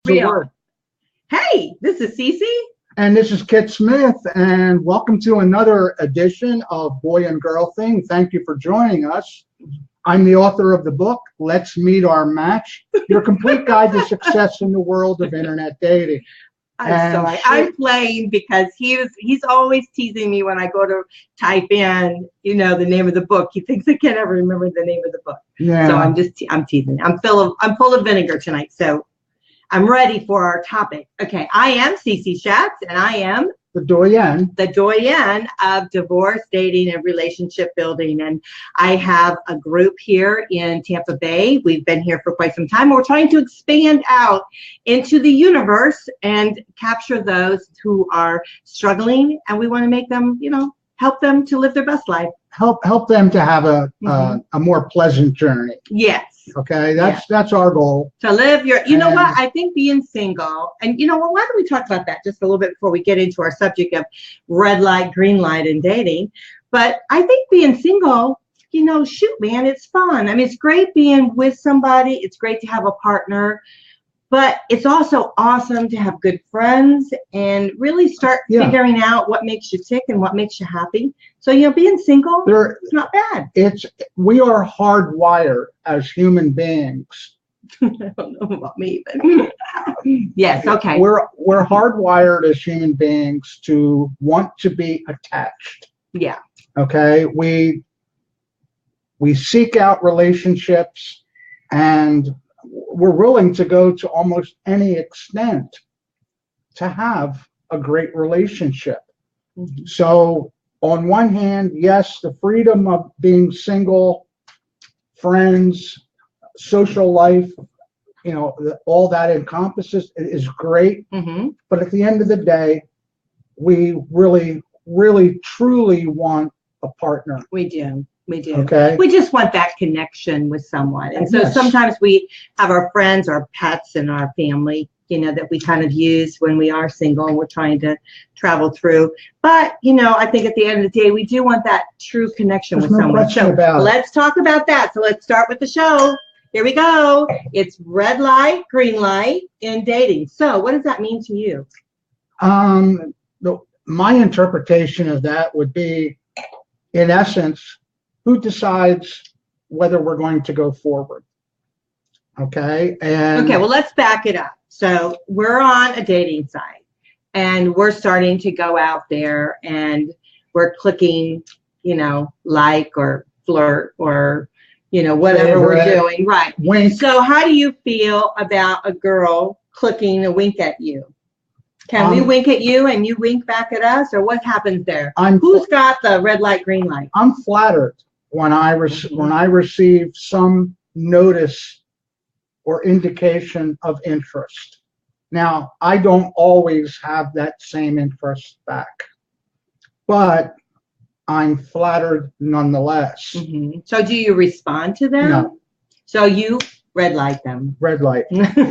the Real. word. Hey, this is Cece. And this is Kit Smith, and welcome to another edition of Boy and Girl Thing. Thank you for joining us. I'm the author of the book, Let's Meet Our Match, your complete guide to success in the world of internet dating. I'm sorry. I'm playing because he's always teasing me when I go to type in, the name of the book. He thinks I can't ever remember the name of the book. Yeah. So I'm teasing. I'm full of vinegar tonight. So I'm ready for our topic. Okay, I am Cece Schatz, and I am the doyen of divorce, dating, and relationship building. And I have a group here in Tampa Bay. We've been here for quite some time. We're trying to expand out into the universe and capture those who are struggling, and we want to make them, help them to live their best life. Help them to have a more pleasant journey. Yes. Okay, that's our goal. To live your, what, I think being single, and why don't we talk about that just a little bit before we get into our subject of red light, green light, and dating. But I think being single, shoot, man, it's fun. I mean, it's great being with somebody. It's great to have a partner. But it's also awesome to have good friends and really start figuring out what makes you tick and what makes you happy. So, being single, it's not bad. We are hardwired as human beings. I don't know about me, but yes, okay. We're hardwired as human beings to want to be attached. Yeah. Okay. We seek out relationships, and we're willing to go to almost any extent to have a great relationship. Mm-hmm. So on one hand, yes, the freedom of being single, friends, social life, all that encompasses is great. Mm-hmm. But at the end of the day, we really, really, truly want a partner. We do. We do. Okay. We just want that connection with someone. And so sometimes we have our friends, our pets, and our family, that we kind of use when we are single and we're trying to travel through. But, I think at the end of the day, we do want that true connection with someone. So let's talk about that. So let's start with the show. Here we go. It's red light, green light in dating. So what does that mean to you? My interpretation of that would be, in essence, who decides whether we're going to go forward? Okay. Well, let's back it up. So we're on a dating site, and we're starting to go out there, and we're clicking, like or flirt or, whatever we're doing. Right. Wink. So how do you feel about a girl clicking a wink at you? Can we wink at you and you wink back at us, or what happens there? Who's got the red light, green light? I'm flattered when I receive some notice or indication of interest. Now, I don't always have that same interest back, but I'm flattered nonetheless. Mm-hmm. So do you respond to them? No. So you red light them. Red light. But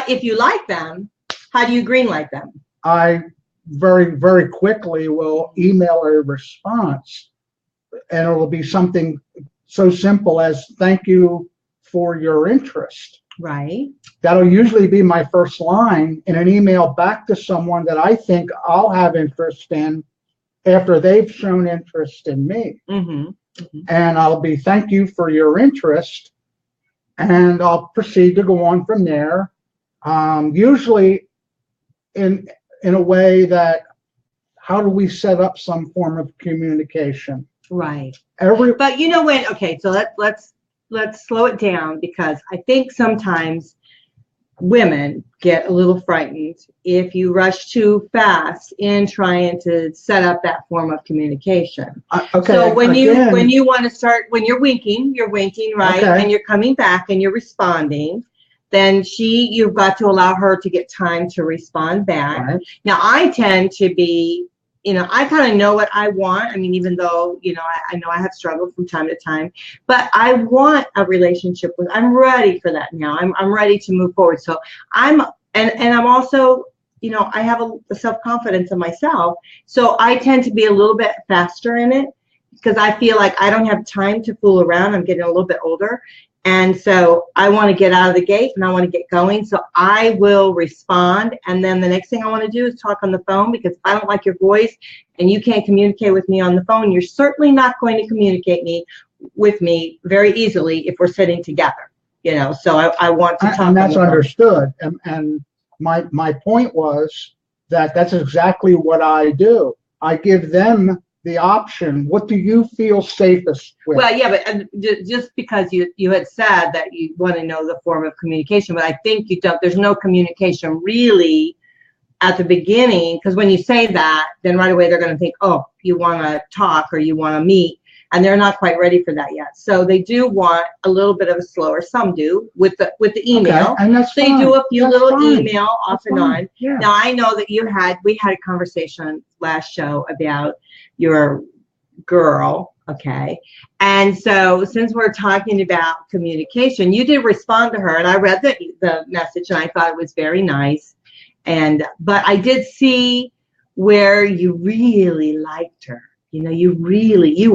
if you like them, how do you green light them? I very, very quickly will email a response, and it'll be something so simple as thank you for your interest. Right. That'll usually be my first line in an email back to someone that I think I'll have interest in after they've shown interest in me. Mm-hmm. Mm-hmm. And I'll be thank you for your interest, and I'll proceed to go on from there. Usually in a way that, how do we set up some form of communication? Right. But so let's slow it down, because I think sometimes women get a little frightened if you rush too fast in trying to set up that form of communication. So when you want to start, when you're winking, right? Okay. And you're coming back and you're responding, then you've got to allow her to get time to respond back. Right. Now, I tend to be, I kind of know what I want. I mean, even though, I know I have struggled from time to time, but I want a relationship I'm ready for that now. I'm ready to move forward. So I'm also, I have a self-confidence in myself. So I tend to be a little bit faster in it, because I feel like I don't have time to fool around. I'm getting a little bit older. And so I want to get out of the gate and I want to get going. So I will respond. And then the next thing I want to do is talk on the phone, because if I don't like your voice and you can't communicate with me on the phone, you're certainly not going to communicate with me very easily if we're sitting together, you know. So I want to talk. And that's understood. And my point was that that's exactly what I do. I give them the option. What do you feel safest with? Well, yeah, but just because you had said that you want to know the form of communication, but I think you don't. There's no communication really at the beginning, because when you say that, then right away they're going to think, oh, you want to talk or you want to meet, and they're not quite ready for that yet. So they do want a little bit of a slower. Some do with the email. Okay, and that's they fine. do a few That's little fine. email off That's and fine. on. Yeah. Now I know that we had a conversation last show about your girl, okay? And so since we're talking about communication, you did respond to her, and I read the message and I thought it was very nice. But I did see where you really liked her. You know, you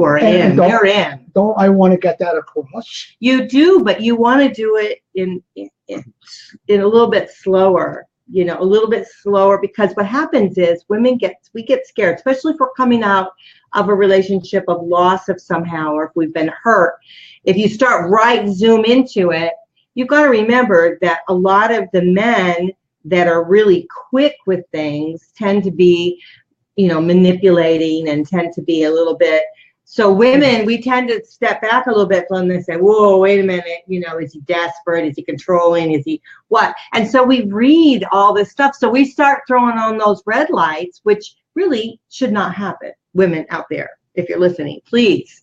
are in. You're in. Don't I want to get that across? You do, but you want to do it in a little bit slower. You know, a little bit slower, because what happens is we get scared, especially if we're coming out of a relationship of loss of somehow, or if we've been hurt. If you start zoom into it, you've got to remember that a lot of the men that are really quick with things tend to be, you know, manipulating and tend to be a little bit. So women, we tend to step back a little bit from this and say, whoa, wait a minute, you know, is he desperate? Is he controlling? Is he what? And so we read all this stuff. So we start throwing on those red lights, which really should not happen. Women out there, if you're listening, please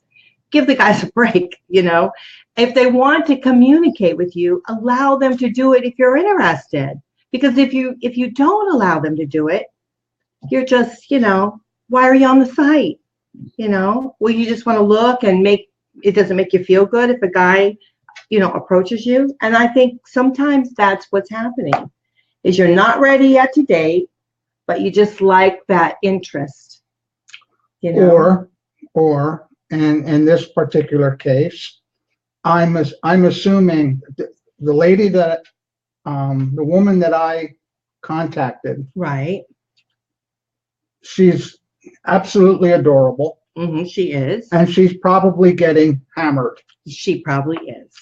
give the guys a break. You know, if they want to communicate with you, allow them to do it if you're interested. Because if you don't allow them to do it, you're just, you know, why are you on the site? You know, well, you just want to look and it doesn't make you feel good if a guy, you know, approaches you. And I think sometimes that's what's happening, is you're not ready yet to date, but you just like that interest, you know. Or in this particular case, I'm assuming the lady that the woman that I contacted, Right. she's absolutely adorable. Mm-hmm, she is. And she's probably getting hammered. She probably is.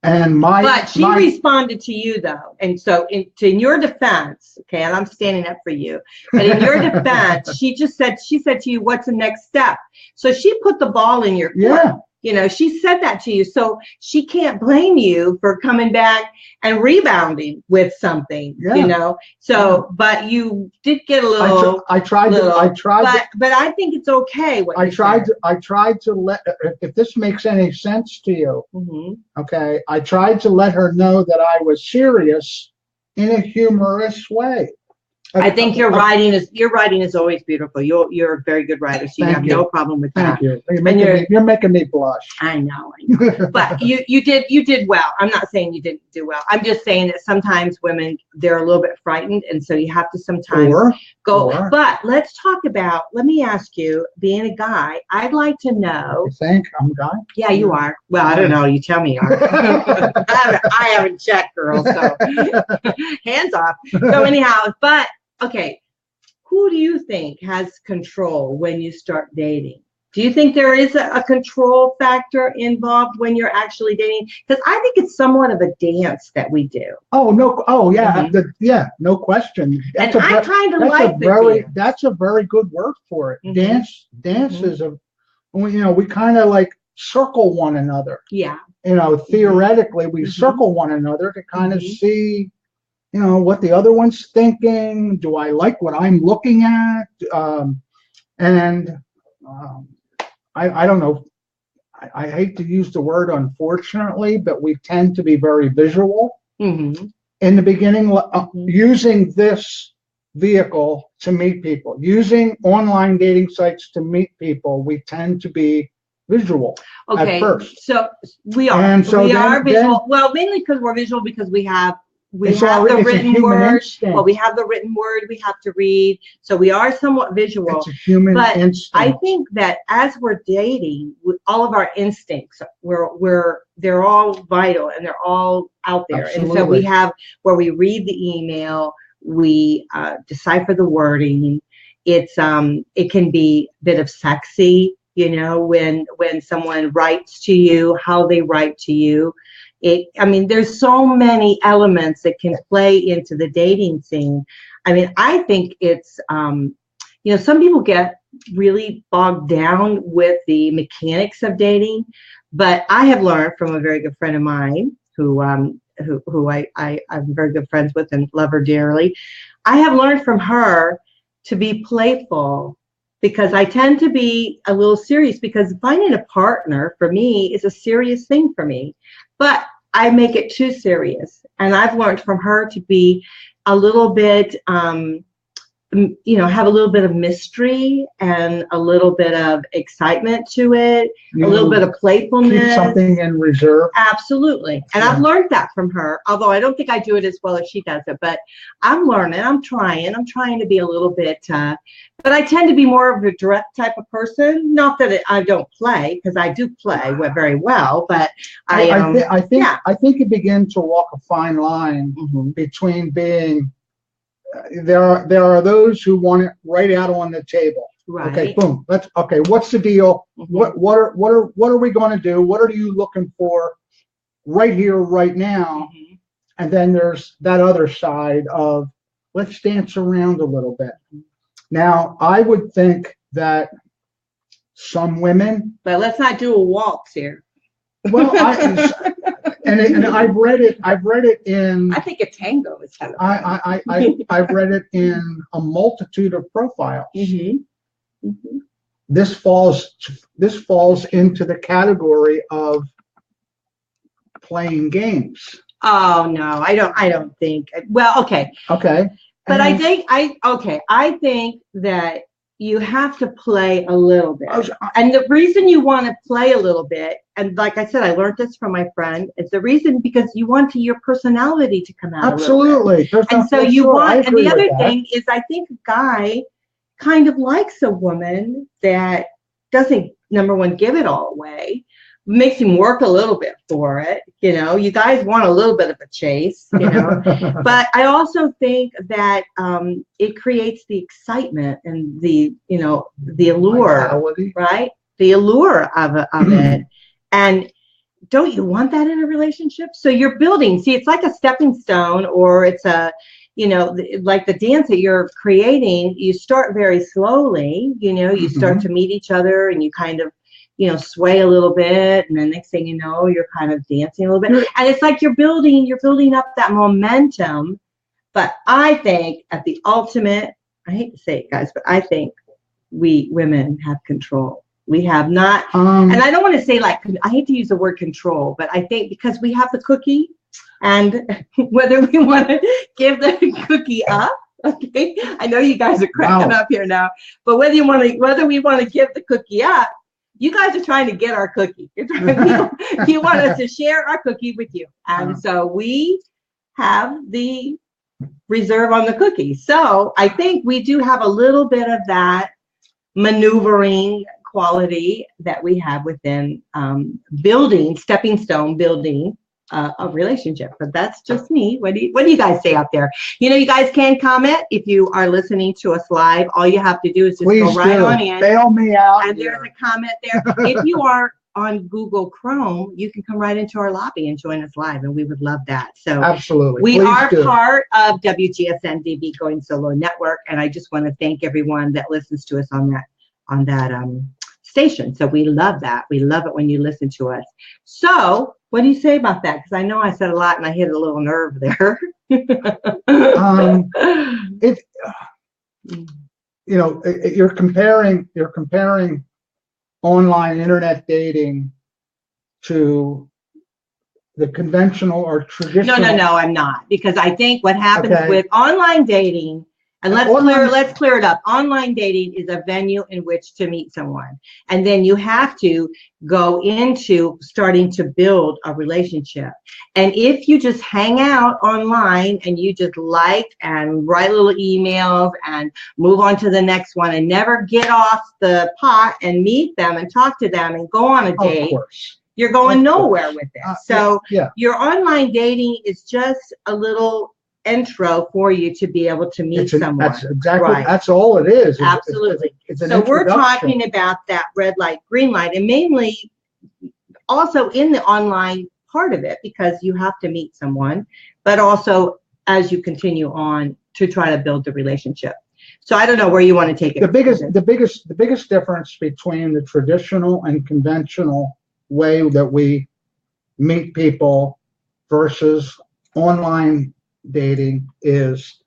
But she responded to you though, and so in your defense, okay, and I'm standing up for you, but in your defense, she said to you, "What's the next step?" So she put the ball in your court. Yeah. You know, she said that to you, so she can't blame you for coming back and rebounding with something. Yeah. You know, so but you did get a little. I tried. But I think it's okay. I tried to let, if this makes any sense to you. Mm-hmm. Okay, I tried to let her know that I was serious in a humorous way. I think your writing is always beautiful. You're a very good writer, so you have no problem with that. Thank you. You're making me blush. I know. But you did well. I'm not saying you didn't do well. I'm just saying that sometimes women, they're a little bit frightened, and so you have to sometimes go. But let me ask you, being a guy, I'd like to know. You think I'm a guy? Yeah, you are. Well, I don't know. You tell me you are. I haven't checked, girl, so hands off. So anyhow, but okay, who do you think has control when you start dating? Do you think there is a control factor involved when you're actually dating? Because I think it's somewhat of a dance that we do. Oh no! Oh yeah, Mm-hmm. No question. That's I kind of like that's a very good word for it. Mm-hmm. Dance Mm-hmm. is we kind of like circle one another. Yeah. You know, theoretically, we Mm-hmm. circle one another to kind of Mm-hmm. see, you know, what the other one's thinking. Do I like what I'm looking at? I don't know. I hate to use the word unfortunately, but we tend to be very visual. Mm-hmm. In the beginning, using this vehicle to meet people, using online dating sites to meet people, we tend to be visual at first. So we are. And so we are visual. then, well, mainly because we're visual, because we have we It's have the a written human word. instinct. Well, we have the written word we have to read. So we are somewhat visual. It's a human But instinct. I think that as we're dating, with all of our instincts, they're all vital and they're all out there. And so we Absolutely. have where we read the email, we decipher the wording. It can be a bit of sexy, you know, when someone writes to you, how they write to you. I mean, there's so many elements that can play into the dating scene. I mean, I think it's, you know, some people get really bogged down with the mechanics of dating, but I have learned from a very good friend of mine who I'm very good friends with and love her dearly. I have learned from her to be playful, because I tend to be a little serious, because finding a partner for me is a serious thing for me, but I make it too serious. And I've learned from her to be a little bit, you know, have a little bit of mystery and a little bit of excitement to it, a little bit of playfulness. Keep something in reserve. Absolutely. And I've learned that from her, although I don't think I do it as well as she does it, but I'm learning, I'm trying to be a little bit, but I tend to be more of a direct type of person. Not that I don't play, because I do play very well, but I think you begin to walk a fine line between being, there are those who want it right out on the table. Right. Okay, boom. What's the deal? What are we going to do? What are you looking for right here, right now? And then there's that other side of, let's dance around a little bit. Now, I would think that some women, but let's not do a waltz here. well, and I've read it in, I think a tango is kind of I've read it in a multitude of profiles. This falls into the category of playing games. Oh no, I don't think. Well, okay. Okay. But I think that you have to play a little bit. And the reason you want to play a little bit, and like I said, I learned this from my friend, is the reason because you want your personality to come out. Absolutely. And so you want, and the other thing is, I think a guy kind of likes a woman that doesn't, number one, give it all away, makes him work a little bit for it. You know, you guys want a little bit of a chase, you know. But I also think that it creates the excitement and the, you know, the allure, Vitality. right? The allure of it. And don't you want that in a relationship? So you're building, see, it's like a stepping stone, or it's a, you know, like the dance that you're creating, you start very slowly, you know, you start to meet each other and you kind of, you know, sway a little bit, and then next thing you know, you're kind of dancing a little bit. And it's like you're building up that momentum. But I think at the ultimate, I hate to say it, guys, but I think we women have control. We have not, and I don't want to say, like, I hate to use the word control, but I think because we have the cookie, and whether we want to give the cookie up, okay, I know you guys are cracking up here now, but whether we want to give the cookie up, you guys are trying to get our cookie. You want us to share our cookie with you. And so we have the reserve on the cookie. So I think we do have a little bit of that maneuvering quality that we have within stepping stone building a relationship. But that's just me. What do you guys say out there? You know, you guys can comment if you are listening to us live. All you have to do is just go right on in. Bail me out. And there's a comment there. If you are on Google Chrome, you can come right into our lobby and join us live, and we would love that. So absolutely, we are part of WGSN-DB Going Solo Network, and I just want to thank everyone that listens to us on that station. So we love that. We love it when you listen to us. So what do you say about that? Because I know I said a lot and I hit a little nerve there. You know, you're comparing online internet dating to the conventional or traditional. No, I'm not. Because I think what happens with online dating And let's clear it up. Online dating is a venue in which to meet someone. And then you have to go into starting to build a relationship. And if you just hang out online and you just like and write little emails and move on to the next one and never get off the pot and meet them and talk to them and go on a date, you're going nowhere with it. So your online dating is just a little intro for you to be able to meet someone. That's exactly, that's all it is. Absolutely. So we're talking about that red light, green light, and mainly also in the online part of it, because you have to meet someone, but also as you continue on to try to build the relationship. So I don't know where you want to take it. The biggest difference between the traditional and conventional way that we meet people versus online dating is,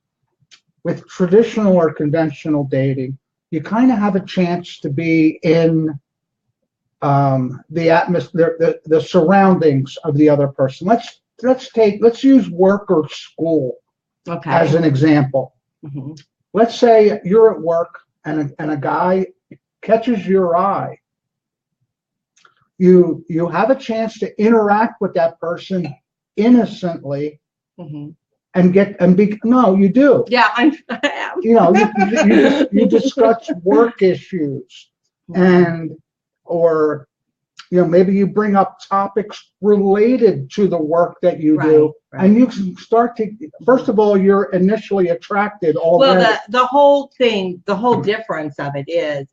with traditional or conventional dating, you kind of have a chance to be in the atmosphere, the surroundings of the other person. Let's use work or school as an example. Mm-hmm. Let's say you're at work and a guy catches your eye. You have a chance to interact with that person innocently. Mm-hmm. You do. Yeah, I am. You discuss work issues, or maybe you bring up topics related to the work that you do, and you can start to. First of all, you're initially attracted already. Well, the whole thing, the whole difference of it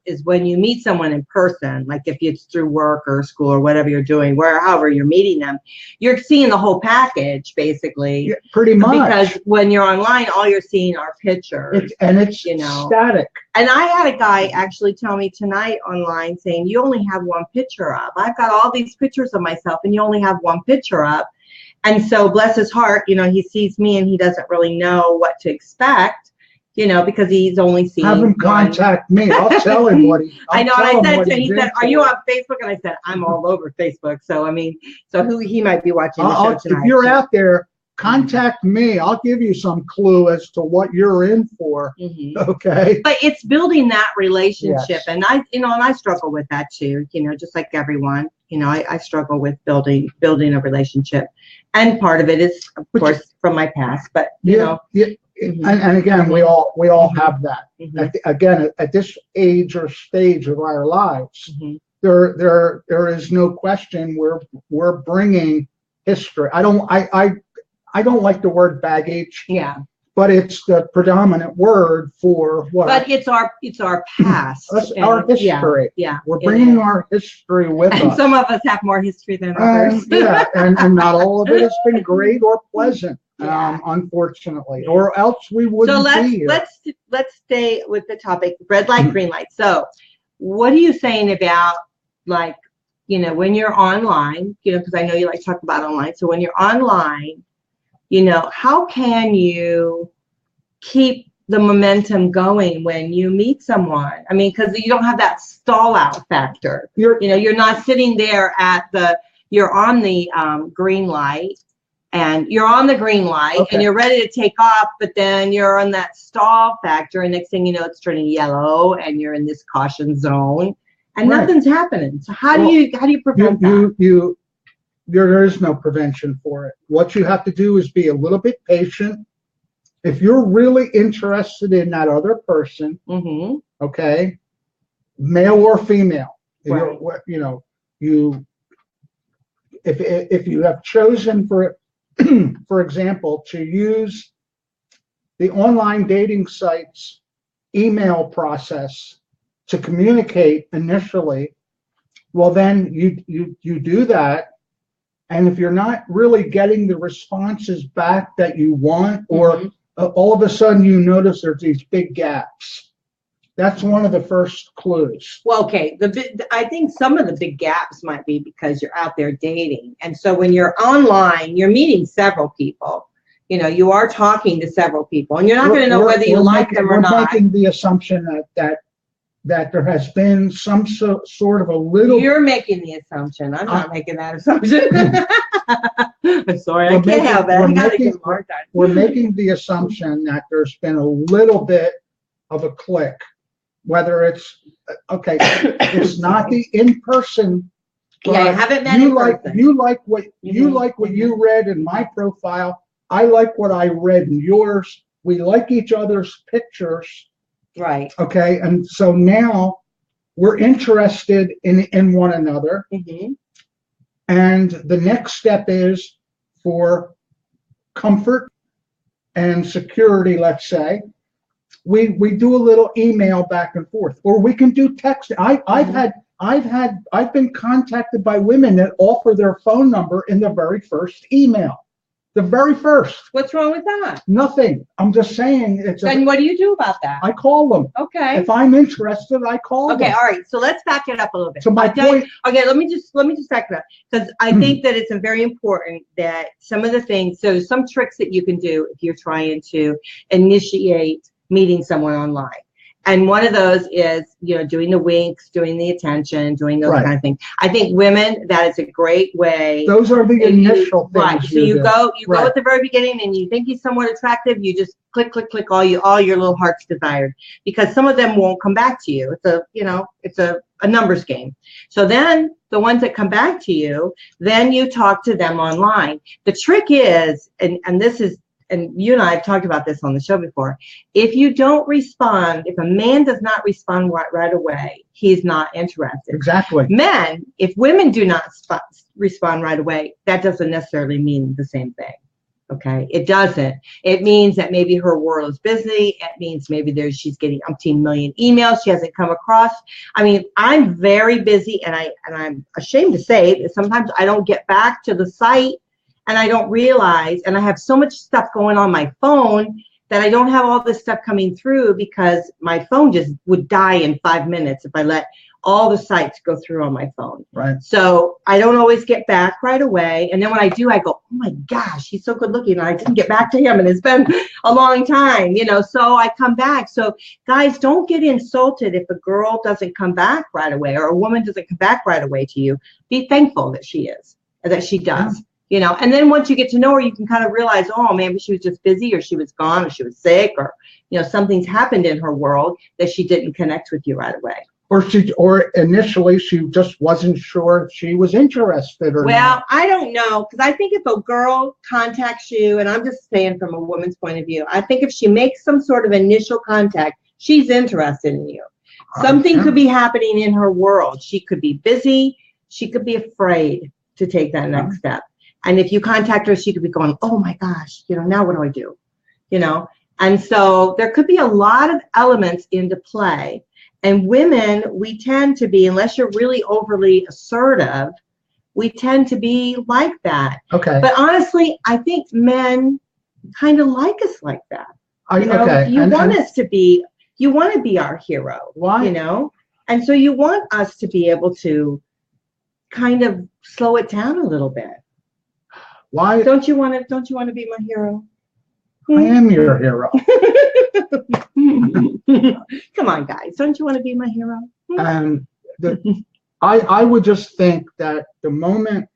is when you meet someone in person, like if it's through work or school or whatever you're doing, however you're meeting them, you're seeing the whole package basically. Yeah, pretty much. Because when you're online, all you're seeing are pictures. It's static. And I had a guy actually tell me tonight online saying, you only have one picture up. I've got all these pictures of myself and you only have one picture up. And so bless his heart, he sees me and he doesn't really know what to expect, because he's only seen. Have him contact me. I'll tell him what I know. And I said to him, he said, are you on Facebook? And I said, I'm all over Facebook. So, he might be watching the show tonight. If you're out there, contact me. I'll give you some clue as to what you're in for. Mm-hmm. Okay. But it's building that relationship. Yes. And I struggle with that too, just like everyone. I struggle with building a relationship. And part of it is, of course, from my past, but Mm-hmm. And again, we all have that. Mm-hmm. At this age or stage of our lives, mm-hmm. there is no question we're bringing history. I don't like the word baggage. Yeah. But it's the predominant word for what? But it's our past. Our history. Yeah. We're bringing our history with us. And some of us have more history than others. And not all of it has been great or pleasant, unfortunately, or else we wouldn't be here. So let's stay with the topic, red light, green light. So what are you saying about, like, when you're online, because I know you like to talk about online. So when you're online, how can you keep the momentum going when you meet someone? I mean, because you don't have that stall out factor. You're not sitting there you're on the green light, and you're on the green light, and you're ready to take off, but then you're on that stall factor, and next thing you know, it's turning yellow, and you're in this caution zone, and nothing's happening. So how do you prevent that? There is no prevention for it. What you have to do is be a little bit patient. If you're really interested in that other person, mm-hmm. okay, male or female, right. If you have chosen for example, to use the online dating site's email process to communicate initially, well, then you do that. And if you're not really getting the responses back that you want, or mm-hmm. All of a sudden you notice there's these big gaps, that's one of the first clues. Well, okay, I think some of the big gaps might be because you're out there dating. And so when you're online, you're meeting several people. You are talking to several people, and you're not going to know whether you like them or not. We're making the assumption that there has been some sort of a little. You're making the assumption. I'm not making that assumption. I'm sorry, I can't have that. I gotta give them a hard time. We're making the assumption that there's been a little bit of a click, whether it's, okay, it's not the in-person. Yeah, I haven't met in person. You like what you read in my profile. I like what I read in yours. We like each other's pictures. Right. Okay, and so now we're interested in one another. Mm-hmm. And the next step is for comfort and security, let's say, we do a little email back and forth, or we can do text. I've been contacted by women that offer their phone number in the very first email. The very first. What's wrong with that? Nothing. I'm just saying it's. Then what do you do about that? I call them. Okay. If I'm interested, I call them. Okay. All right. So let's back it up a little bit. So my point. Okay. Let me just back it up, because I think that it's very important that some of the things. So some tricks that you can do if you're trying to initiate meeting someone online. And one of those is, doing the winks, doing the attention, doing those kind of things. I think women, that is a great way. Those are the initial things. Right. So you go at the very beginning, and you think he's somewhat attractive. You just click, all your little heart's desired, because some of them won't come back to you. It's a numbers game. So then the ones that come back to you, then you talk to them online. The trick is, and this is, and you and I have talked about this on the show before, if you don't respond, if a man does not respond right away, he's not interested. Exactly. Men, if women do not respond right away, that doesn't necessarily mean the same thing. Okay, it doesn't. It means that maybe her world is busy. It means maybe she's getting umpteen million emails she hasn't come across. I mean, I'm very busy, and I'm ashamed to say that sometimes I don't get back to the site. And I don't realize, and I have so much stuff going on my phone that I don't have all this stuff coming through, because my phone just would die in 5 minutes if I let all the sites go through on my phone. Right. So I don't always get back right away. And then when I do, I go, oh my gosh, he's so good looking. And I didn't get back to him, and it's been a long time, so I come back. So guys, don't get insulted if a girl doesn't come back right away, or a woman doesn't come back right away to you. Be thankful that she does. Yeah. And then once you get to know her, you can kind of realize, oh, maybe she was just busy, or she was gone, or she was sick, or, something's happened in her world that she didn't connect with you right away. Or initially she just wasn't sure if she was interested or not. Well, I don't know, because I think if a girl contacts you, and I'm just saying from a woman's point of view, I think if she makes some sort of initial contact, she's interested in you. Something could be happening in her world. She could be busy. She could be afraid to take that next step. And if you contact her, she could be going, oh my gosh, now what do I do? And so there could be a lot of elements into play. And women, we tend to be, unless you're really overly assertive, we tend to be like that. Okay. But honestly, I think men kind of like us like that. You want to be our hero. Why? And so you want us to be able to kind of slow it down a little bit. Why? Don't you want to be my hero? I am your hero. Come on, guys. Don't you want to be my hero? And I would just think that the moment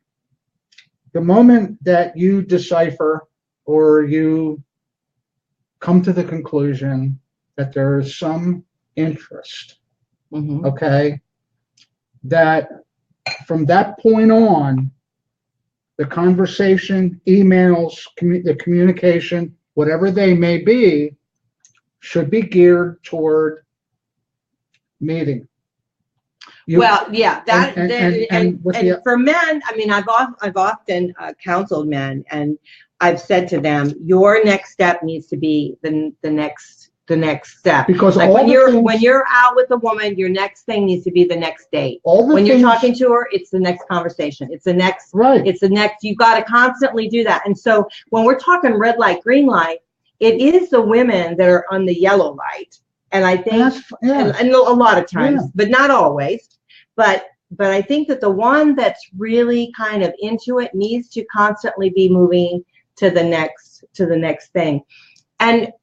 that you decipher, or you come to the conclusion that there is some interest, okay, that from that point on, the conversation, emails, the communication, whatever they may be, should be geared toward meeting. And for men, I mean, I've often counseled men, and I've said to them, your next step needs to be the next step. Because like when you're out with a woman, your next thing needs to be the next date. When you're talking to her, it's the next conversation. It's the next. Right. It's the next. You've got to constantly do that. And so when we're talking red light, green light, it is the women that are on the yellow light. And I think, and a lot of times, but not always. But I think that the one that's really kind of into it needs to constantly be moving to the next thing. And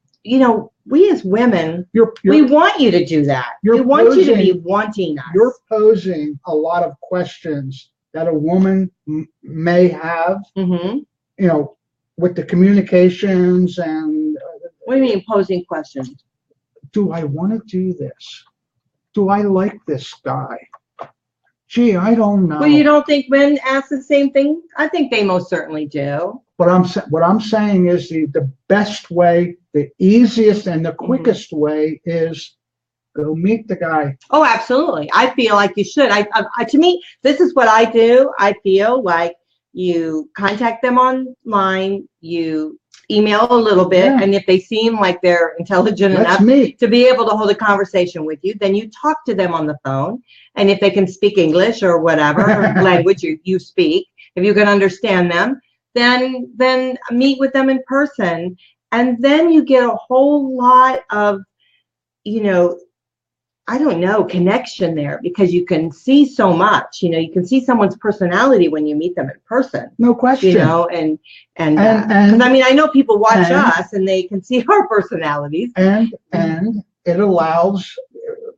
we as women, we want you to do that. We want you to be wanting us. You're posing a lot of questions that a woman may have, you know, with the communications and What do you mean posing questions? do I want to do this? Do I like this guy? Gee, I don't know. Well, you don't think men ask the same thing? I think they most certainly do. But what I'm saying is the best way, the easiest and the quickest way is go meet the guy. Oh, absolutely. I feel like you should. To me, this is what I do. I feel like you contact them online, you email a little bit, Yeah. and if they seem like they're intelligent Let's enough meet. to be able to hold a conversation with you, then you talk to them on the phone. And if they can speak English or whatever language you speak, if you can understand them, then meet with them in person. And then you get a whole lot of, you know, I don't know, connection there, because you can see so much. You know, you can see someone's personality when you meet them in person. No question. You know, and because I mean, I know people watch us and they can see our personalities. And it allows,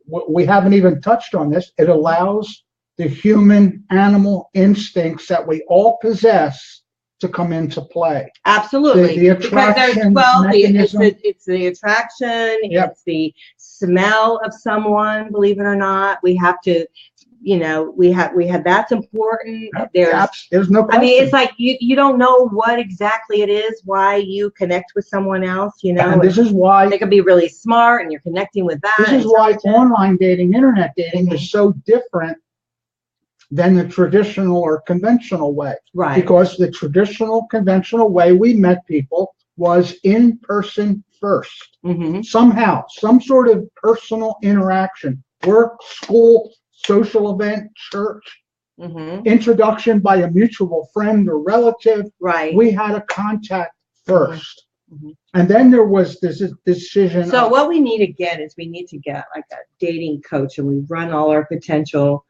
we haven't even touched on this, it allows the human animal instincts that we all possess to come into play. Absolutely. The attraction mechanism. It's the attraction, Yep. It's the smell of someone, believe it or not. We have to, you know, we have that's important. There's no question. I mean, it's like you don't know what exactly it is, why you connect with someone else, you know. And this is why they could be really smart and you're connecting with that. This is why online dating, internet dating is so different than the traditional or conventional way. Right. Because the traditional, conventional way we met people was in person first. Somehow, some sort of personal interaction, work, school, social event, church, introduction by a mutual friend or relative. Right. We had a contact first. And then there was this decision. So what we need to get is we need to get like a dating coach, and we run all our potential,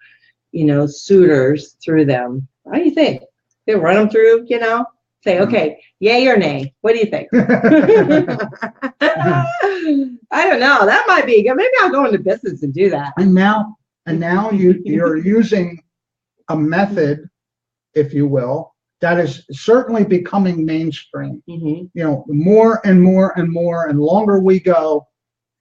you know, suitors through them. What do you think? They run them through, you know, say, okay, yay or nay. What do you think? I don't know. That might be good. Maybe I'll go into business and do that. And now you're using a method, if you will, that is certainly becoming mainstream. You know, more and more and more and longer we go,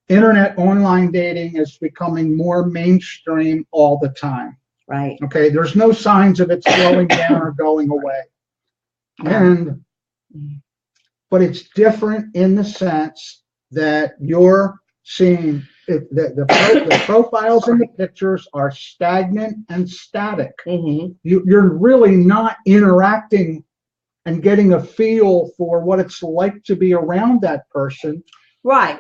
internet online dating is becoming more mainstream all the time. Right. Okay, there's no signs of it slowing down or going away. But it's different in the sense that you're seeing the profiles and the pictures are stagnant and static. You're really not interacting and getting a feel for what it's like to be around that person. Right.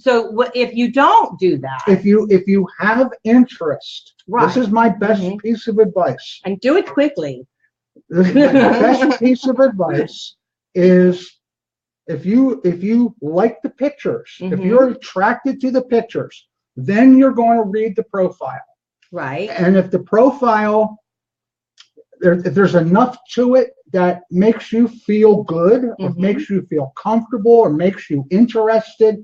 So if you don't do that, if you have interest, right. This is my best piece of advice. And do it quickly. The best piece of advice is if you like the pictures, if you're attracted to the pictures, then you're going to read the profile. Right. And if the profile, if there's enough to it that makes you feel good, or makes you feel comfortable, or makes you interested,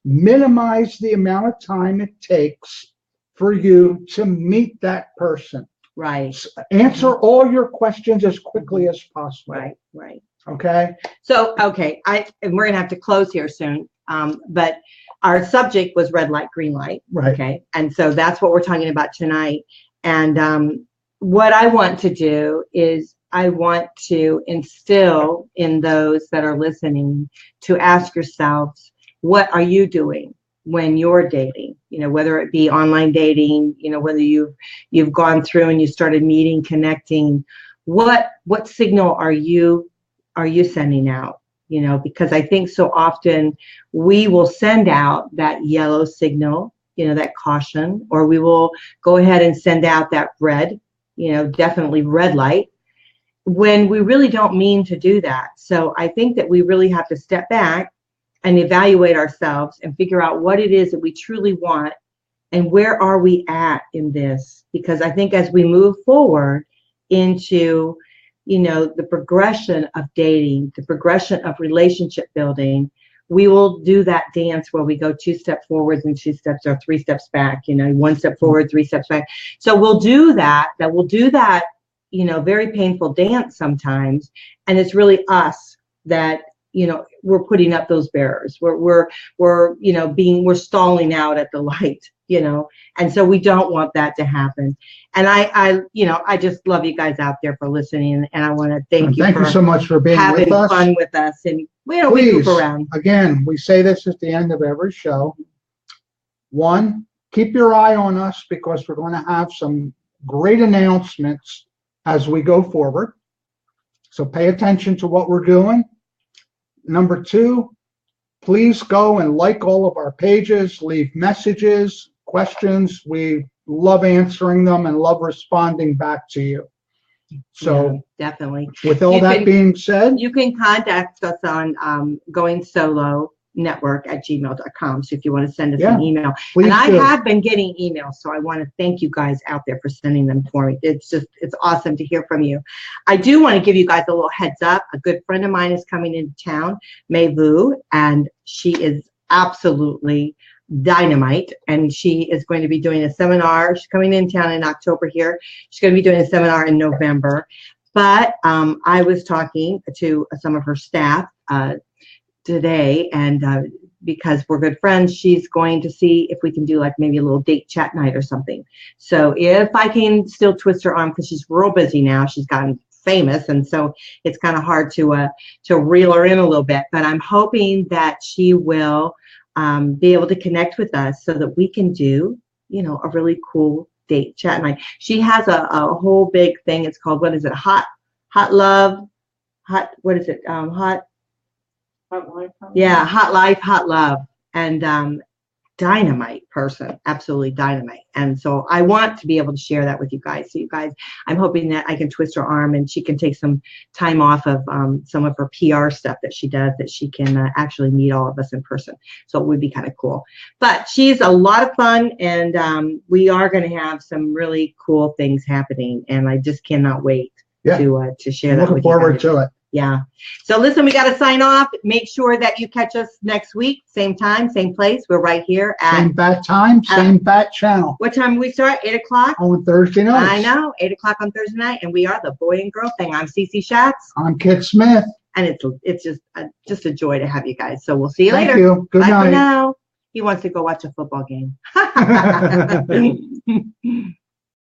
minimize the amount of time it takes for you to meet that person. Right. Answer all your questions as quickly as possible. Right. Right. Okay. So, okay, and we're gonna have to close here soon. But our subject was red light, green light. Right. Okay. And so that's what we're talking about tonight. And what I want to do is I want to instill in those that are listening to ask yourselves, what are you doing when you're dating? You know, whether it be online dating, you know, whether you've gone through and you started meeting, connecting, what signal are you sending out? You know, because I think so often we will send out that yellow signal, you know, that caution, or we will go ahead and send out that red, you know, definitely red light, when we really don't mean to do that. So I think that we really have to step back and evaluate ourselves and figure out what it is that we truly want and where are we at in this. Because I think as we move forward into, you know, the progression of dating, the progression of relationship building, we will do that dance where we go 2 steps forwards and 2 steps or 3 steps back, you know, 1 step forward, 3 steps back. So we'll do that we'll do that very painful dance sometimes. And it's really us that, we're putting up those barriers. We're stalling out at the light, and so we don't want that to happen. And I just love you guys out there for listening, and I want to thank you you so much for being having with us. fun with us. And we Please, goof around. Again, we say this at the end of every show. One, keep your eye on us, because we're going to have some great announcements as we go forward. So pay attention to what we're doing. Number two, please go and like all of our pages, leave messages, questions. We love answering them and love responding back to you. So yeah, definitely. With all that being said, you can contact us on goingsolonetwork@gmail.com. So if you want to send us an email, and I have been getting emails, so I want to thank you guys out there for sending them for me. It's awesome to hear from you. I do want to give you guys a little heads up. A good friend of mine is coming into town, Mei Vu, and she is absolutely dynamite, and she is going to be doing a seminar. She's coming in town in October here. She's going to be doing a seminar in November. But I was talking to some of her staff today, and because we're good friends, she's going to see if we can do like maybe a little date chat night or something. So if I can still twist her arm, because she's real busy now, she's gotten famous, and so it's kind of hard to reel her in a little bit. But I'm hoping that she will be able to connect with us so that we can do, a really cool date chat night. She has a whole big thing. It's called, what is it? Hot Love. What is it? Hot Life. Yeah, Hot Life, Hot Love. And dynamite person, absolutely dynamite. And so I want to be able to share that with you guys. So you guys, I'm hoping that I can twist her arm and she can take some time off of some of her PR stuff that she does, that she can actually meet all of us in person. So it would be kind of cool. But she's a lot of fun, and we are going to have some really cool things happening, and I just cannot wait to share that with you guys. Looking forward to it. Yeah. So listen, we got to sign off. Make sure that you catch us next week, same time, same place. We're right here at same bat time, same bat channel. What time do we start? 8 o'clock on Thursday night. I know, 8 o'clock on Thursday night, and we are the Boy and Girl Thing. I'm Cece Schatz. I'm Kit Smith. And it's just a joy to have you guys. So we'll see you later. Thank you. Good night. Bye for now. He wants to go watch a football game.